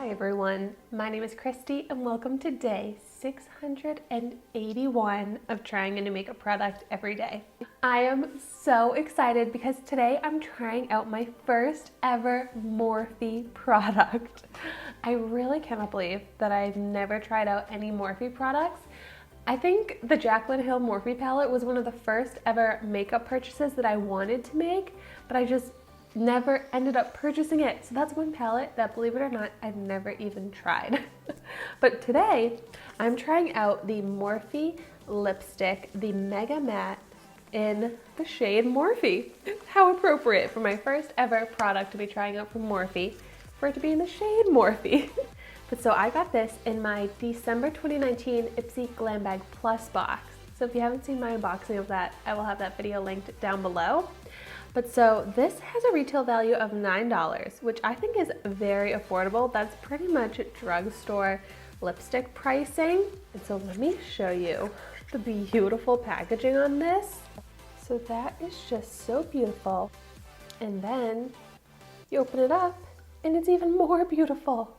Hi everyone, my name is Christy and welcome to day 681 of trying a new makeup product every day. I am so excited because today I'm trying out my first ever Morphe product. I really cannot believe that I've never tried out any Morphe products. I think the Jaclyn Hill Morphe palette was one of the first ever makeup purchases that I wanted to make, but I just never ended up purchasing it. So that's one palette that, believe it or not, I've never even tried. But today I'm trying out the Morphe lipstick, the Mega Matte in the shade Morphe. How appropriate for my first ever product to be trying out from Morphe, for it to be in the shade Morphe. But so I got this in my December 2019 Ipsy Glam Bag Plus box. So if you haven't seen my unboxing of that, I will have that video linked down below. But so this has a retail value of $9, which I think is very affordable. That's pretty much drugstore lipstick pricing. And so let me show you the beautiful packaging on this. So that is just so beautiful. And then you open it up and it's even more beautiful.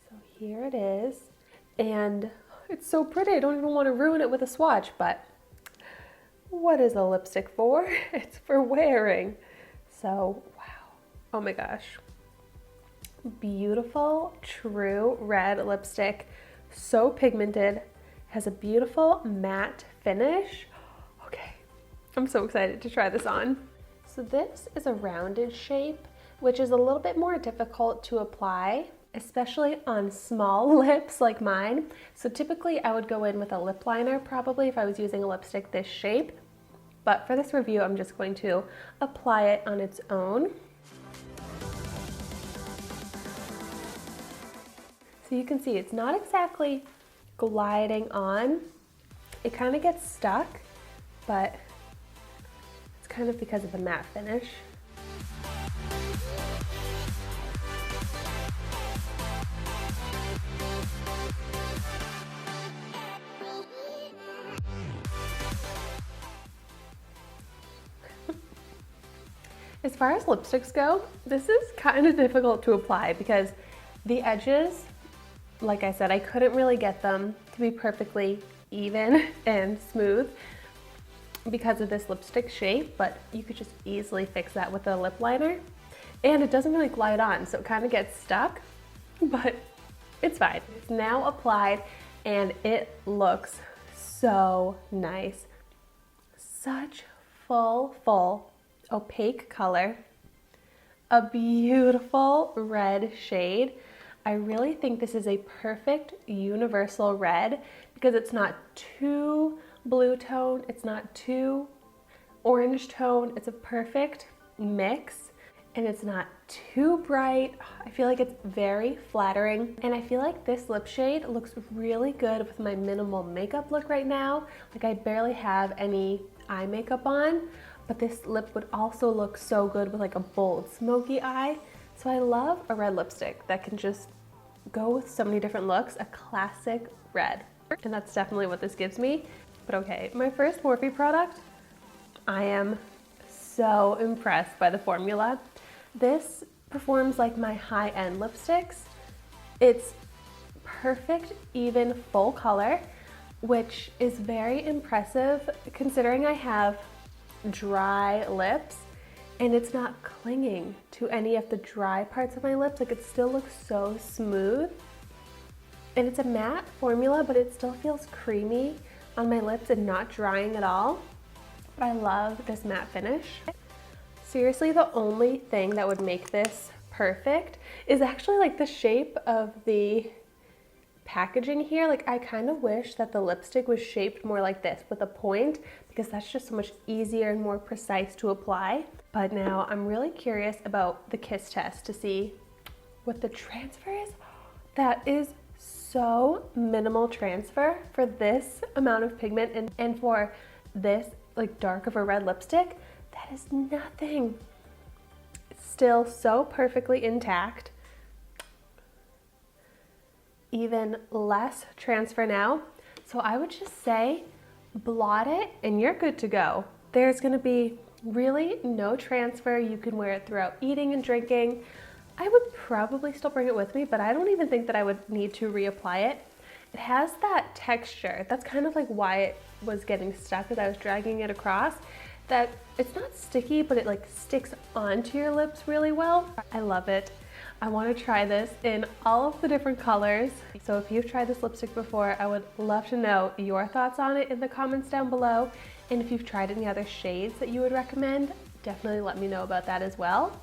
So here it is. And it's so pretty. I don't even want to ruin it with a swatch, but what is a lipstick for? It's for wearing. So, wow. Oh my gosh. Beautiful, true red lipstick. So pigmented. Has a beautiful matte finish. Okay, I'm so excited to try this on. So this is a rounded shape, which is a little bit more difficult to apply, especially on small lips like mine. So typically I would go in with a lip liner probably if I was using a lipstick this shape. But for this review, I'm just going to apply it on its own. So you can see it's not exactly gliding on. It kind of gets stuck, but it's kind of because of the matte finish. As far as lipsticks go, this is kind of difficult to apply because the edges, like I said, I couldn't really get them to be perfectly even and smooth because of this lipstick shape, but you could just easily fix that with a lip liner. And it doesn't really glide on, so it kind of gets stuck, but it's fine. It's now applied and it looks so nice. Such full opaque color, a beautiful red shade. I really think this is a perfect universal red because it's not too blue tone, it's not too orange tone. It's a perfect mix and it's not too bright. I feel like it's very flattering, and I feel like this lip shade looks really good with my minimal makeup look right now. Like I barely have any eye makeup on, but this lip would also look so good with like a bold smoky eye. So I love a red lipstick that can just go with so many different looks, a classic red. And that's definitely what this gives me. But okay, my first Morphe product, I am so impressed by the formula. This performs like my high-end lipsticks. It's perfect, even full color, which is very impressive considering I have dry lips and it's not clinging to any of the dry parts of my lips. Like it still looks so smooth, and it's a matte formula, but it still feels creamy on my lips and not drying at all. But I love this matte finish. Seriously, the only thing that would make this perfect is actually like the shape of the packaging here. Like I kind of wish that the lipstick was shaped more like this with a point, because that's just so much easier and more precise to apply. But now I'm really curious about the kiss test to see what the transfer is. That is so minimal transfer for this amount of pigment and for this like dark of a red lipstick. That is nothing. It's still so perfectly intact. Even less transfer now. So I would just say blot it and you're good to go. There's gonna be really no transfer. You can wear it throughout eating and drinking. I would probably still bring it with me, but I don't even think that I would need to reapply it. It has that texture. That's kind of like why it was getting stuck as I was dragging it across. That it's not sticky, but it like sticks onto your lips really well. I love it. I want to try this in all of the different colors. So if you've tried this lipstick before, I would love to know your thoughts on it in the comments down below. And if you've tried any other shades that you would recommend, definitely let me know about that as well.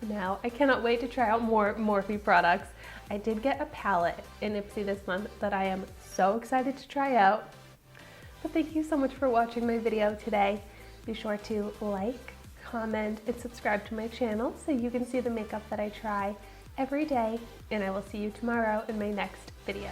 Now, I cannot wait to try out more Morphe products. I did get a palette in Ipsy this month that I am so excited to try out. But thank you so much for watching my video today. Be sure to like, comment, and subscribe to my channel so you can see the makeup that I try every day, and I will see you tomorrow in my next video.